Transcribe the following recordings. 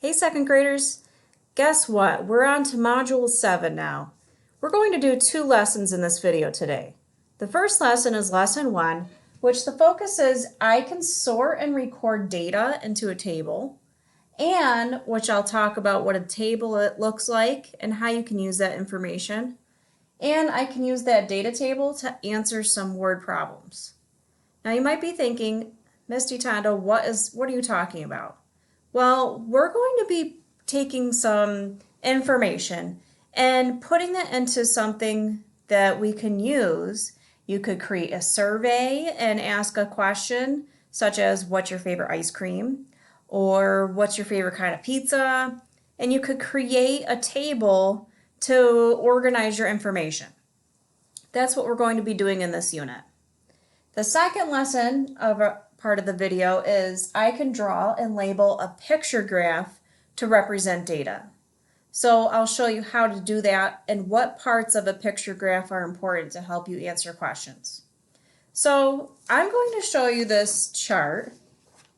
Hey second graders, guess what? We're on to Module 7 now. We're going to do 2 lessons in this video today. The first lesson is Lesson 1, which the focus is I can sort and record data into a table, and which I'll talk about what a table it looks like and how you can use that information. And I can use that data table to answer some word problems. Now you might be thinking, Misty Tondo, what are you talking about? Well, we're going to be taking some information and putting that into something that we can use. You could create a survey and ask a question such as, what's your favorite ice cream? Or what's your favorite kind of pizza? And you could create a table to organize your information. That's what we're going to be doing in this unit. The second lesson of a part of the video is I can draw and label a picture graph to represent data. So I'll show you how to do that and what parts of a picture graph are important to help you answer questions. So I'm going to show you this chart,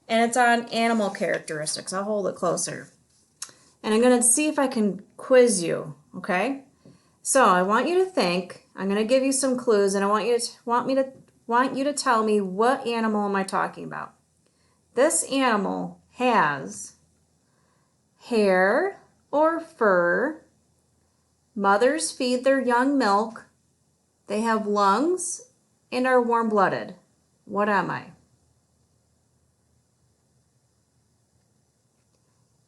and it's on animal characteristics. I'll hold it closer. And I'm going to see if I can quiz you, okay? So I want you to think. I'm going to give you some clues, and I want you to tell me, what animal am I talking about? This animal has hair or fur. Mothers feed their young milk. They have lungs and are warm-blooded. What am I?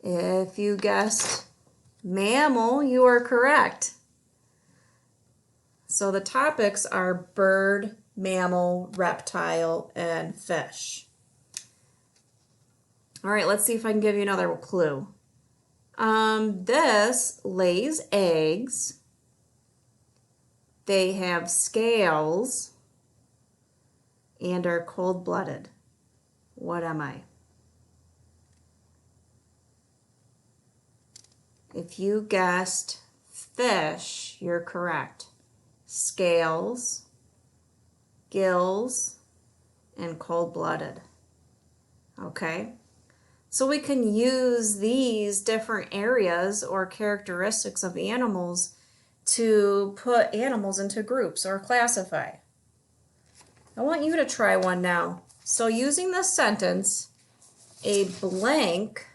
If you guessed mammal, you are correct. So the topics are bird, mammal, reptile, and fish. All right, let's see if I can give you another clue. This lays eggs. They have scales and are cold-blooded. What am I? If you guessed fish, you're correct. Scales, gills, and cold-blooded. Okay? So we can use these different areas or characteristics of animals to put animals into groups or classify. I want you to try one now. So using this sentence, a blank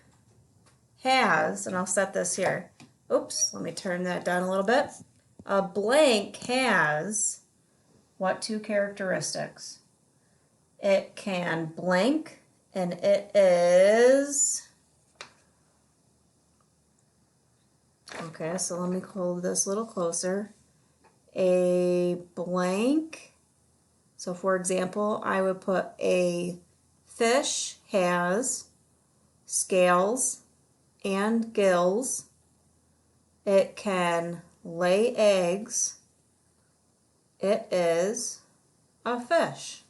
has, and I'll set this here. Oops, let me turn that down a little bit. A blank has what 2 characteristics? It can blank, and it is, okay, so let me hold this a little closer. A blank, so for example, I would put a fish has scales and gills. It can lay eggs. It is a fish.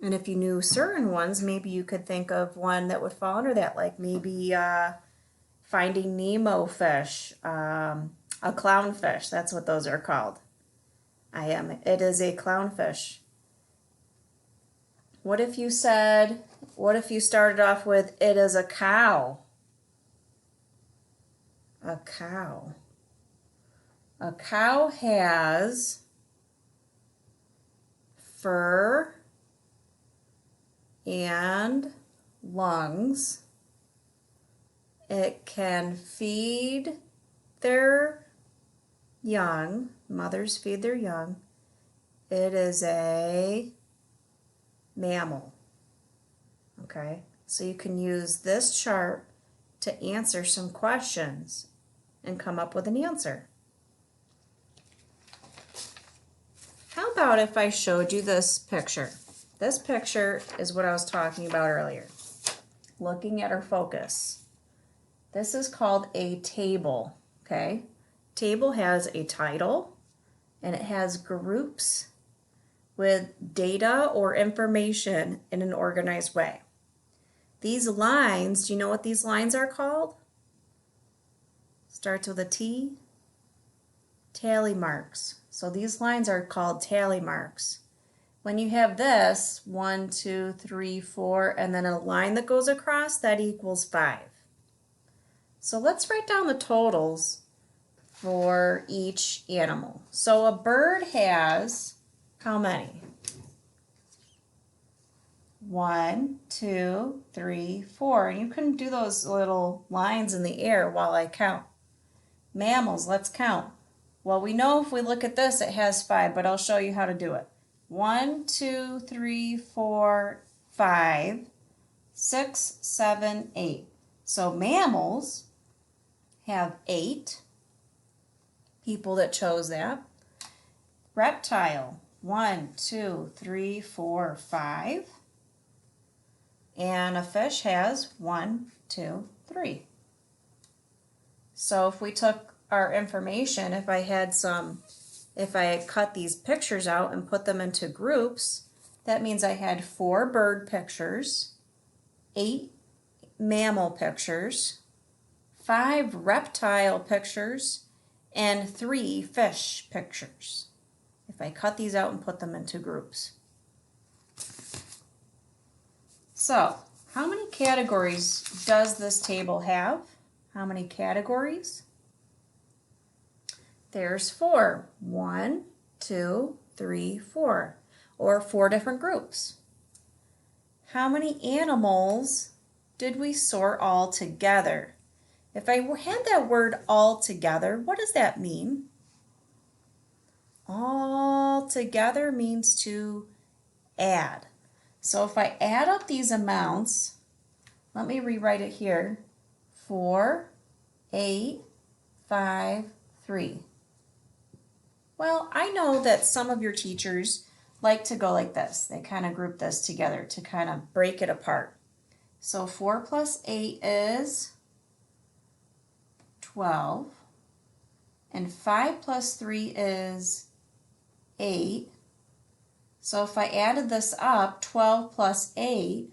And if you knew certain ones, maybe you could think of one that would fall under that, like maybe Finding Nemo fish, a clownfish. That's what those are called. It is a clownfish. What if you started off with, it is a cow? A cow. A cow has fur and lungs. It can feed their young. Mothers feed their young. It is a mammal. Okay, so you can use this chart to answer some questions and come up with an answer. How about if I showed you this picture? This picture is what I was talking about earlier. Looking at our focus. This is called a table, okay? Table has a title, and it has groups with data or information in an organized way. These lines, do you know what these lines are called? Starts with a T. Tally marks. So these lines are called tally marks. When you have this, 1, 2, 3, 4, and then a line that goes across, that equals 5. So let's write down the totals for each animal. So a bird has how many? 1, 2, 3, 4. And you can do those little lines in the air while I count. Mammals, let's count. Well, we know if we look at this, it has 5, but I'll show you how to do it. 1, 2, 3, 4, 5, 6, 7, 8. So mammals have 8 people that chose that. Reptile, 1, 2, 3, 4, 5. And a fish has 1, 2, 3. So if we took our information, if I had cut these pictures out and put them into groups, that means I had 4 bird pictures, 8 mammal pictures, 5 reptile pictures, and 3 fish pictures. If I cut these out and put them into groups. So, how many categories does this table have? How many categories? There's 4. 1, 2, 3, 4. Or 4 different groups. How many animals did we sort all together? If I had that word all together, what does that mean? All together means to add. So if I add up these amounts, let me rewrite it here. 4, 8, 5, 3. Well, I know that some of your teachers like to go like this. They kind of group this together to kind of break it apart. So 4 plus 8 is 12. And 5 plus 3 is 8. So if I added this up, 12 plus 8,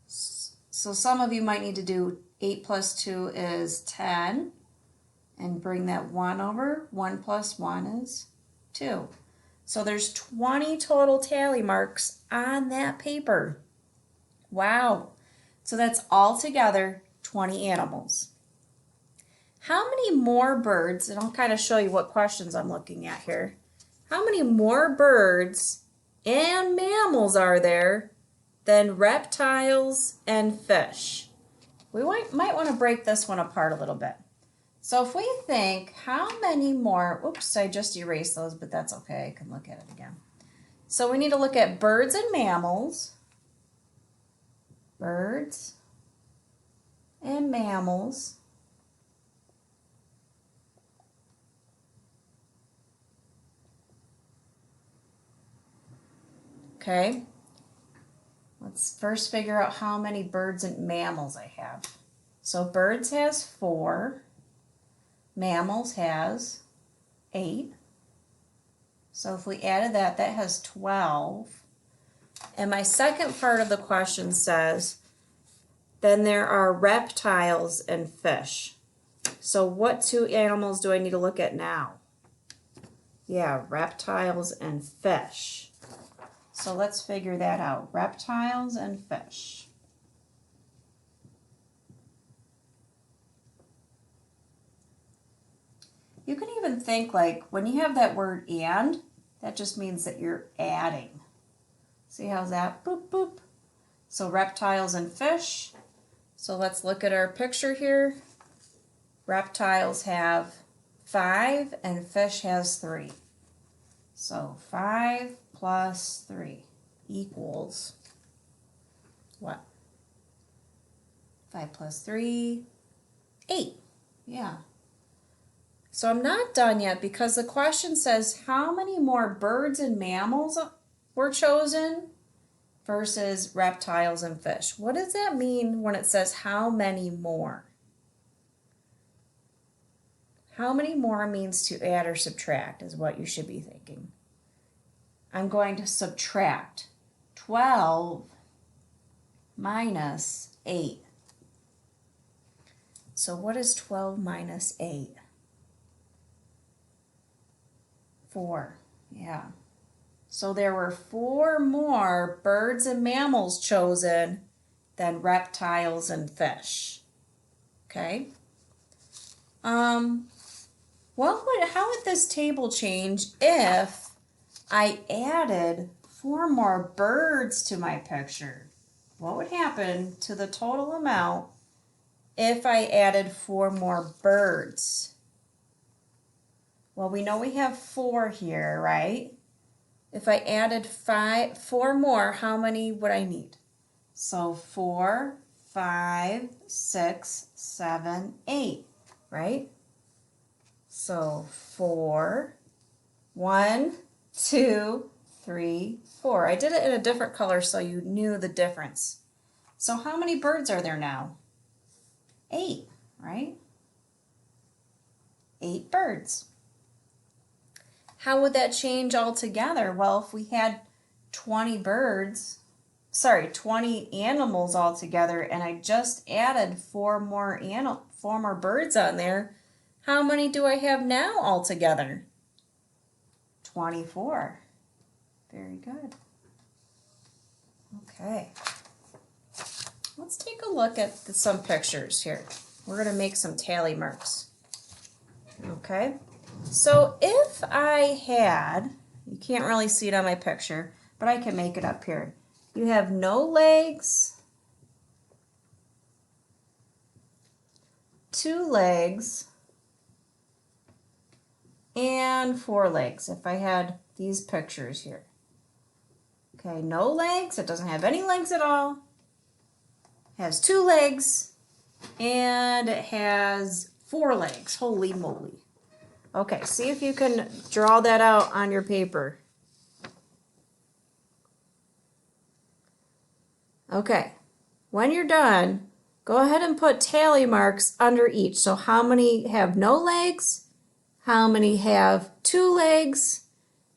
so some of you might need to do 8 plus 2 is 10, and bring that 1 over. 1 plus 1 is 2. So there's 20 total tally marks on that paper. Wow. So that's all together 20 animals. How many more birds, and I'll kind of show you what questions I'm looking at here. How many more birds and mammals are there than reptiles and fish? We might want to break this one apart a little bit. So if we think how many more, oops, I just erased those, but that's okay, I can look at it again. So we need to look at birds and mammals. Birds and mammals. Okay, let's first figure out how many birds and mammals I have. So birds has 4, mammals has 8. So if we added that, that has 12. And my second part of the question says, then there are reptiles and fish. So what 2 animals do I need to look at now? Yeah, reptiles and fish. So let's figure that out. Reptiles and fish. You can even think like when you have that word and, that just means that you're adding. See how's that? Boop, boop. So reptiles and fish. So let's look at our picture here. Reptiles have 5 and fish has 3. So 5 plus 3 equals what? 5 plus 3, 8. Yeah. So I'm not done yet because the question says how many more birds and mammals were chosen versus reptiles and fish. What does that mean when it says how many more? How many more means to add or subtract is what you should be thinking. I'm going to subtract 12 minus 8. So what is 12 minus 8? 4. Yeah. So there were 4 more birds and mammals chosen than reptiles and fish. Okay? How would this table change if I added 4 more birds to my picture? What would happen to the total amount if I added 4 more birds? Well, we know we have 4 here, right? If I added 4 more, how many would I need? So 4, 5, 6, 7, 8, right? So 4, 1, 2, 3, 4. I did it in a different color so you knew the difference. So how many birds are there now? 8, right? 8 birds. How would that change altogether? Well, if we had 20 animals altogether, and I just added 4 more birds on there, how many do I have now altogether? 24. Very good. Okay. Let's take a look at some pictures here. We're going to make some tally marks. Okay. So if I had, you can't really see it on my picture, but I can make it up here. You have no legs, 2 legs, and 4 legs if I had these pictures here. Okay, no legs, it doesn't have any legs at all. It has 2 legs, and it has 4 legs. Holy moly. Okay, see if you can draw that out on your paper. Okay, when you're done, go ahead and put tally marks under each. So how many have no legs, how many have 2 legs,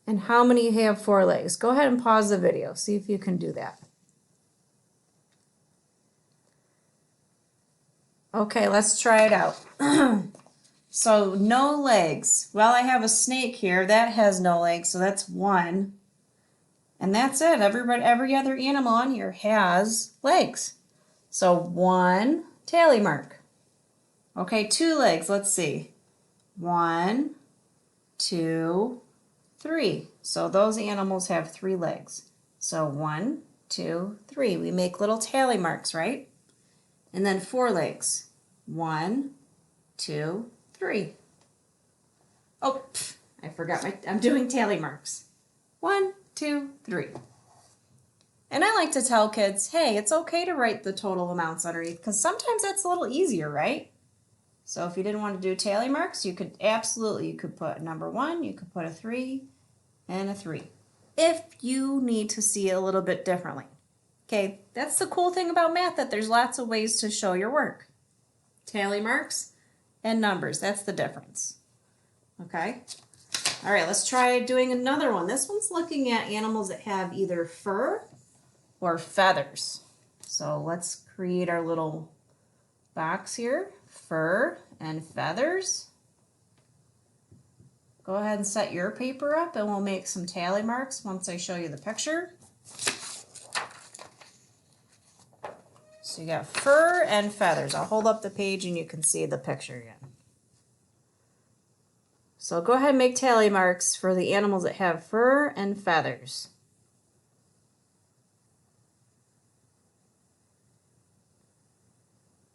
and how many have 4 legs. Go ahead and pause the video. See if you can do that. Okay, let's try it out. So no legs. Well, I have a snake here. That has no legs, so that's 1. And that's it. Every other animal on here has legs. So 1 tally mark. Okay, 2 legs. Let's see. 1, 2, 3. So those animals have 3 legs. So 1, 2, 3. We make little tally marks, right? And then 4 legs. 1, 2, 3. Oh, I forgot I'm doing tally marks. 1, 2, 3. And I like to tell kids, hey, it's okay to write the total amounts underneath because sometimes that's a little easier, right? So if you didn't want to do tally marks, you could put number 1, you could put a 3 and a 3 if you need to see it a little bit differently. Okay, that's the cool thing about math, that there's lots of ways to show your work. Tally marks and numbers, that's the difference. Okay? All right, let's try doing another one. This one's looking at animals that have either fur or feathers. So let's create our little box here. Fur and feathers. Go ahead and set your paper up and we'll make some tally marks once I show you the picture. So you got fur and feathers. I'll hold up the page and you can see the picture again. So go ahead and make tally marks for the animals that have fur and feathers.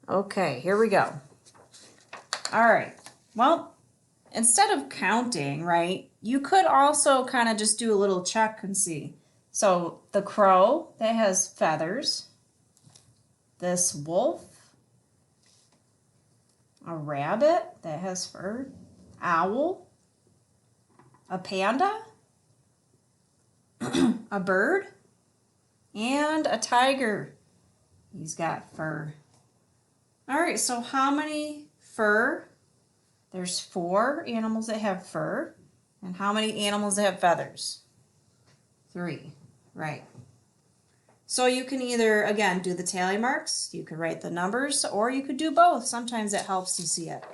Okay, here we go. All right, well, instead of counting, right, you could also kind of just do a little check and see. So the crow, that has feathers. This wolf. A rabbit, that has fur. Owl. A panda. A bird. And a tiger. He's got fur. All right, so how many fur? There's 4 animals that have fur. And how many animals that have feathers? 3, right. So you can either, again, do the tally marks, you could write the numbers, or you could do both. Sometimes it helps to see it.